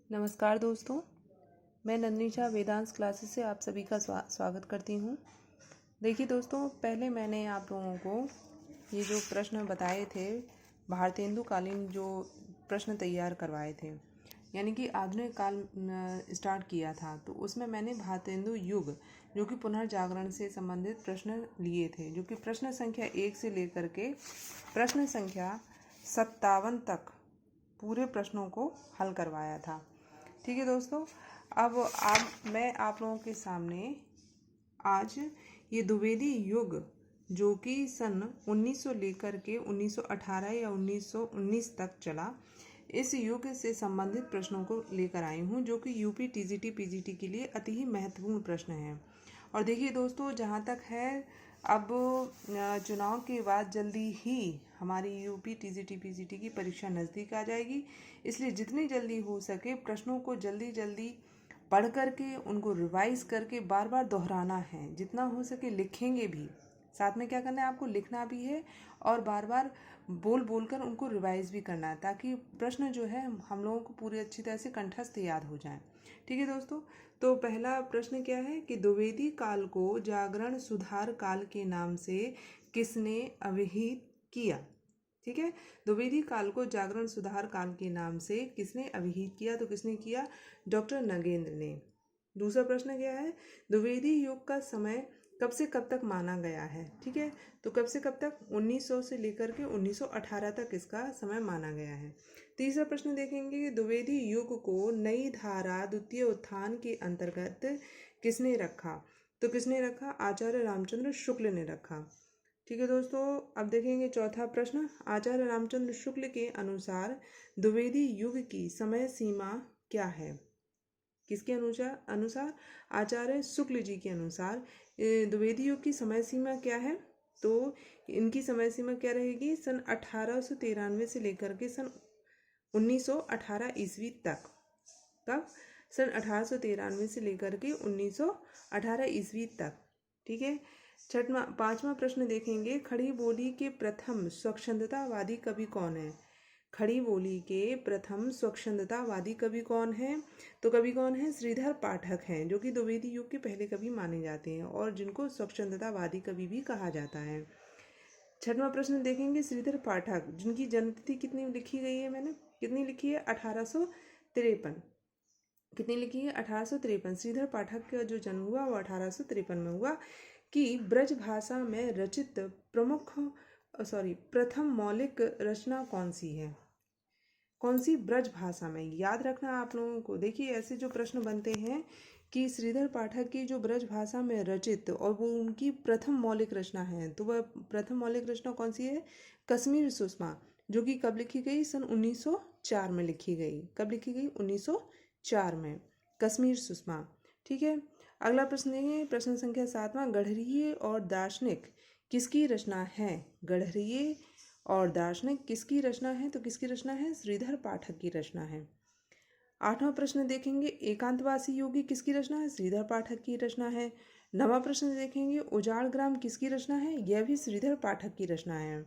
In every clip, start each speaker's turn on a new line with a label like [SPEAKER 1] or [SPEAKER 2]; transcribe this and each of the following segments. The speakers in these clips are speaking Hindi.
[SPEAKER 1] नमस्कार दोस्तों, मैं नंदनीशा वेदांश क्लासेस से आप सभी का स्वागत करती हूँ। देखिए दोस्तों, पहले मैंने आप लोगों को ये जो प्रश्न बताए थे, भारतेंदुकालीन जो प्रश्न तैयार करवाए थे, यानी कि आधुनिक काल स्टार्ट किया था, तो उसमें मैंने भारतेंदु युग जो कि पुनर्जागरण से संबंधित प्रश्न लिए थे, जो कि प्रश्न संख्या 1 से लेकर के प्रश्न संख्या 57 तक पूरे प्रश्नों को हल करवाया था। ठीक है दोस्तों, अब मैं आप लोगों के सामने आज ये द्विवेदी युग जो कि सन 1900 लेकर के 1918 या 1919 तक चला, इस युग से संबंधित प्रश्नों को लेकर आई हूँ, जो कि यूपी टीजीटी पीजीटी के लिए अति ही महत्वपूर्ण प्रश्न हैं। और देखिए दोस्तों, जहाँ तक है, अब चुनाव के बाद जल्दी ही हमारी यूपी टीजीटी पीजीटी की परीक्षा नज़दीक आ जाएगी, इसलिए जितनी जल्दी हो सके प्रश्नों को जल्दी जल्दी पढ़ करके उनको रिवाइज करके बार बार दोहराना है। जितना हो सके लिखेंगे भी, साथ में क्या करना है, आपको लिखना भी है और बार बार बोल बोल कर उनको रिवाइज भी करना है, ताकि प्रश्न जो है हम लोगों को पूरी अच्छी तरह से कंठस्थ याद हो जाए। ठीक है दोस्तों, तो पहला प्रश्न क्या है कि द्विवेदी काल को जागरण सुधार काल के नाम से किसने अभिहित किया। ठीक है, द्विवेदी काल को जागरण सुधार काल के नाम से किसने अभिहित किया, तो किसने किया, डॉक्टर नगेंद्र ने। दूसरा प्रश्न क्या है, द्विवेदी युग का समय कब से कब तक माना गया है। ठीक है, तो कब से कब तक, 1900 से लेकर के 1918 तक इसका समय माना गया है। तीसरा प्रश्न देखेंगे कि द्विवेदी युग को नई धारा द्वितीय उत्थान के अंतर्गत किसने रखा, तो किसने रखा, आचार्य रामचंद्र शुक्ल ने रखा। ठीक है दोस्तों, अब देखेंगे चौथा प्रश्न, आचार्य रामचंद्र शुक्ल के अनुसार द्विवेदी युग की समय सीमा क्या है। किसके अनुसार, आचार्य शुक्ल जी के अनुसार द्विवेदी युग की समय सीमा क्या है, तो इनकी समय सीमा क्या रहेगी, सन 1893 से लेकर के सन 1918 ईस्वी तक। कब, सन 1893 से लेकर के 1918 ईस्वी तक। ठीक है, पांचवा प्रश्न देखेंगे, खड़ी बोली के प्रथम स्वच्छंदतावादी कवि कौन है। खड़ी बोली के प्रथम स्वच्छंदतावादी कवि कौन है, तो कवि कौन है, श्रीधर पाठक हैं, जो कि द्विवेदी युग के पहले कवि माने जाते हैं और जिनको स्वच्छंदतावादी कवि भी कहा जाता है। छठवां प्रश्न देखेंगे, श्रीधर पाठक जिनकी जन्मतिथि कितनी लिखी गई है, मैंने कितनी लिखी है, 1853। कितनी लिखी है, 1853। श्रीधर पाठक का जो जन्म हुआ वो 1853 में हुआ। कि ब्रज भाषा में रचित प्रथम मौलिक रचना कौन सी है, कौन सी ब्रज भाषा में, याद रखना आप लोगों को। देखिए, ऐसे जो प्रश्न बनते हैं कि श्रीधर पाठक की जो ब्रज भाषा में रचित और वो उनकी प्रथम मौलिक रचना है, तो वह प्रथम मौलिक रचना कौन सी है, कश्मीर सुषमा, जो कि कब लिखी गई, सन 1904 में लिखी गई। कब लिखी गई, 1904 में, कश्मीर सुषमा। ठीक है, अगला प्रश्न देंगे, प्रश्न संख्या 7वां, गढ़रिये और दार्शनिक किसकी रचना है। गढ़रिये और दार्शनिक किसकी रचना है, तो किसकी रचना है, श्रीधर पाठक की रचना है। 8वां प्रश्न देखेंगे, एकांतवासी योगी किसकी रचना है, श्रीधर पाठक की रचना है। 9वां प्रश्न देखेंगे, उजाड़ ग्राम किसकी रचना है, यह भी श्रीधर पाठक की रचना है।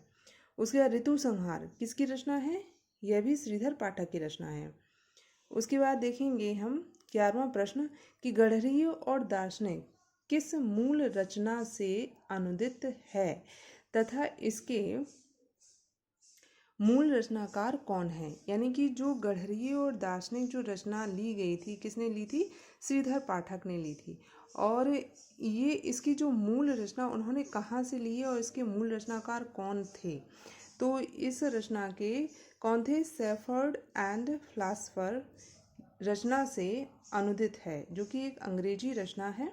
[SPEAKER 1] उसके बाद ऋतु संहार किसकी रचना है, यह भी श्रीधर पाठक की रचना है। उसके बाद देखेंगे हम 11वां प्रश्न कि गढ़रिये और दार्शनिक किस मूल रचना से अनुदित है तथा इसके मूल रचनाकार कौन है। यानी कि जो गढ़रिये और दार्शनिक जो रचना ली गई थी, किसने ली थी, श्रीधर पाठक ने ली थी। और ये इसकी जो मूल रचना उन्होंने कहाँ से ली है और इसके मूल रचनाकार कौन थे, तो इस रचना के कौन थे, सेफर्ड एंड फिलासफर रचना से अनुदित है, जो कि एक अंग्रेजी रचना है,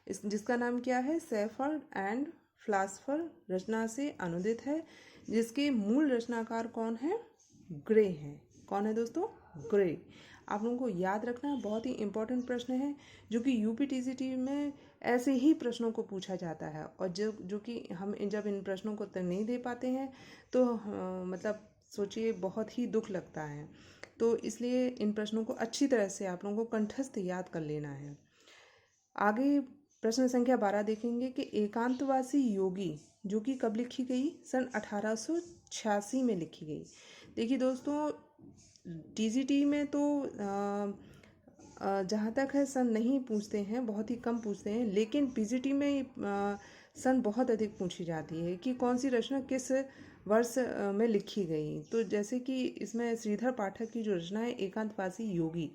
[SPEAKER 1] जिसका नाम क्या है, सेफर्ड एंड फिलासफर रचना से अनुदित है, जिसके मूल रचनाकार कौन है, ग्रे हैं। कौन है दोस्तों, ग्रे। आप लोगों को याद रखना, बहुत ही इंपॉर्टेंट प्रश्न है, जो कि यूपी टीजीटी में ऐसे ही प्रश्नों को पूछा जाता है। और जो कि हम जब इन प्रश्नों को उत्तर नहीं दे पाते हैं तो मतलब सोचिए, बहुत ही दुख लगता है। तो इसलिए इन प्रश्नों को अच्छी तरह से आप लोगों को कंठस्थ याद कर लेना है। आगे प्रश्न संख्या 12 देखेंगे कि एकांतवासी योगी जो कि कब लिखी गई, सन 1886 में लिखी गई। देखिए दोस्तों, टीजीटी में तो जहाँ तक है सन नहीं पूछते हैं, बहुत ही कम पूछते हैं, लेकिन पीजीटी में सन बहुत अधिक पूछी जाती है कि कौन सी रचना किस वर्ष में लिखी गई। तो जैसे कि इसमें श्रीधर पाठक की जो रचना है एकांतवासी योगी,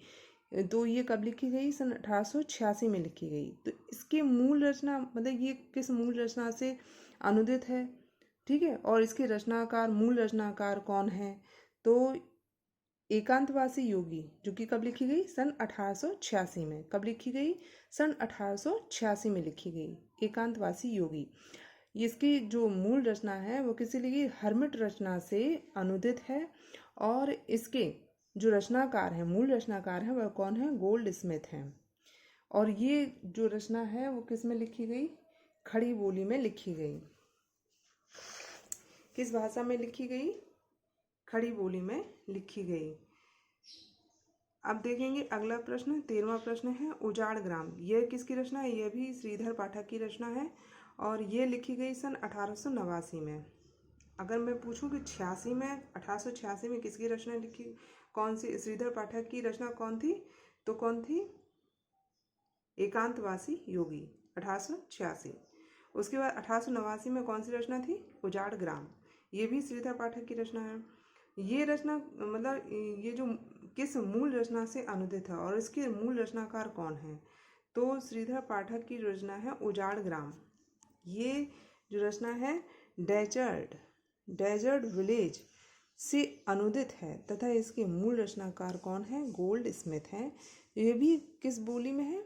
[SPEAKER 1] तो ये कब लिखी गई? सन 1886 में लिखी गई। तो इसके मूल रचना मतलब ये किस मूल रचना से अनुदित है, ठीक है, और इसके रचनाकार मूल रचनाकार कौन है? तो एकांतवासी योगी जो कि कब लिखी गई? सन 1886 में। कब लिखी गई? सन 1886 में लिखी गई एकांतवासी योगी। इसकी जो मूल रचना है वो किसी लिखी? हर्मिट रचना से अनुदित है। और इसके जो रचनाकार हैं, मूल रचनाकार हैं, वह कौन है? गोल्ड स्मिथ हैं। और ये जो रचना है वो किस में लिखी गई? खड़ी बोली में लिखी गई। किस भाषा में लिखी गई? खड़ी बोली में लिखी गई। अब देखेंगे अगला प्रश्न, 13वां प्रश्न है उजाड़ ग्राम। यह किसकी रचना है? यह भी श्रीधर पाठक की रचना है और ये लिखी गई सन 1889 में। अगर मैं पूछूं कि 86 में 1886 में किसकी रचना लिखी, कौन सी श्रीधर पाठक की रचना कौन थी? तो कौन थी? एकांतवासी योगी 1886। उसके बाद 1889 में कौन सी रचना थी? उजाड़ ग्राम। ये भी श्रीधर पाठक की रचना है। ये रचना मतलब ये जो किस मूल रचना से अनुदित है और इसके मूल रचनाकार कौन है? तो श्रीधर पाठक की रचना है उजाड़ ग्राम। ये जो रचना है डेजर्ट विलेज से अनुदित है तथा इसके मूल रचनाकार कौन है? गोल्ड स्मिथ हैं। ये भी किस बोली में है?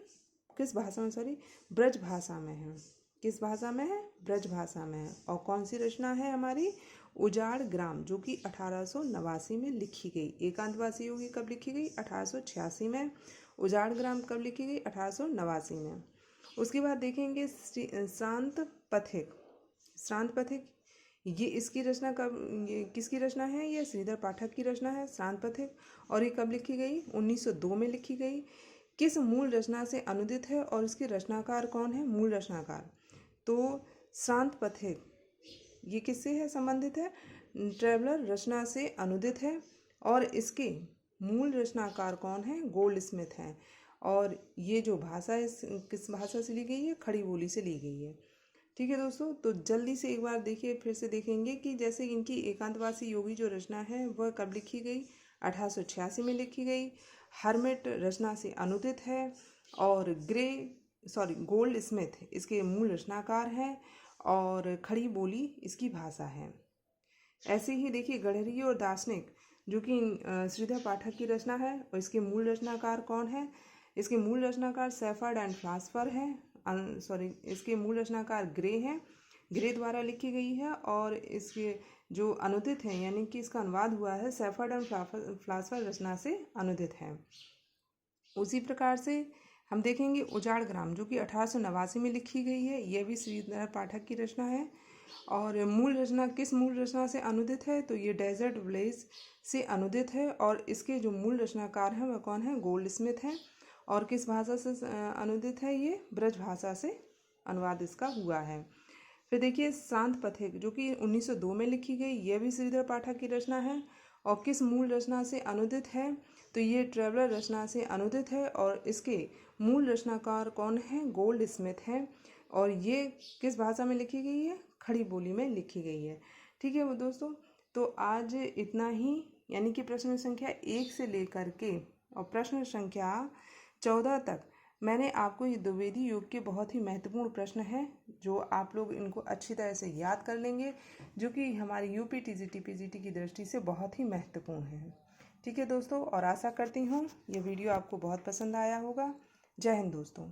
[SPEAKER 1] किस भाषा में? सॉरी, ब्रज भाषा में है। किस भाषा में है? ब्रज भाषा में है। और कौन सी रचना है हमारी? उजाड़ ग्राम, जो कि 1889 में लिखी गई। एकांतवासी योगी कब लिखी गई? 1886 में। उजाड़ ग्राम कब लिखी गई? 1889 में। उसके बाद देखेंगे श्रांत पथिक। ये इसकी रचना कब, ये किसकी रचना है? ये श्रीधर पाठक की रचना है श्रांत पथिक। और ये कब लिखी गई? 1902 में लिखी गई। किस मूल रचना से अनुदित है और इसके रचनाकार कौन है? मूल रचनाकार। तो श्रांत पथिक ये किससे है संबंधित है? ट्रेवलर रचना से अनुदित है और इसके मूल रचनाकार कौन है? गोल्ड स्मिथ हैं। और ये जो भाषा है किस भाषा से ली गई है? खड़ी बोली से ली गई है। ठीक है दोस्तों, तो जल्दी से एक बार देखिए, फिर से देखेंगे कि जैसे इनकी एकांतवासी योगी जो रचना है वह कब लिखी गई? 1886 में लिखी गई। हर्मिट रचना से अनुदित है और गोल्ड स्मिथ इसके मूल रचनाकार हैं और खड़ी बोली इसकी भाषा है। ऐसे ही देखिए गडहरी और दार्शनिक जो कि श्रीधर पाठक की रचना है और इसके मूल रचनाकार कौन है? इसके मूल रचनाकार सेफर्ड एंड फ्लास्फर हैं। इसके मूल रचनाकार ग्रे हैं, ग्रे द्वारा लिखी गई है। और इसके जो अनुदित हैं यानी कि इसका अनुवाद हुआ है सेफर्ड एंड फ्लास्फर रचना से अनुदित है। उसी प्रकार से हम देखेंगे उजाड़ ग्राम जो कि 1889 में लिखी गई है। यह भी श्रीधर पाठक की रचना है। और मूल रचना किस मूल रचना से अनुदित है? तो ये डेजर्ट विलेज से अनुदित है और इसके जो मूल रचनाकार हैं वह कौन है? गोल्ड स्मिथ हैं। और किस भाषा से अनुदित है? ये ब्रज भाषा से अनुवाद इसका हुआ है। फिर देखिए श्रांत पथिक जो कि 1902 में लिखी गई, यह भी श्रीधर पाठक की रचना है। और किस मूल रचना से अनुदित है? तो ये ट्रेवलर रचना से अनुदित है और इसके मूल रचनाकार कौन है? गोल्ड स्मिथ हैं। और ये किस भाषा में लिखी गई है? खड़ी बोली में लिखी गई है। ठीक है वो दोस्तों, तो आज इतना ही, यानी कि प्रश्न संख्या 1 से लेकर के और प्रश्न संख्या 14 तक मैंने आपको ये द्विवेदी योग के बहुत ही महत्वपूर्ण प्रश्न हैं जो आप लोग इनको अच्छी तरह से याद कर लेंगे, जो कि हमारी यूपी टीजीटी पीजीटी की दृष्टि से बहुत ही महत्वपूर्ण है। ठीक है दोस्तों, और आशा करती हूँ ये वीडियो आपको बहुत पसंद आया होगा। जय हिंद दोस्तों।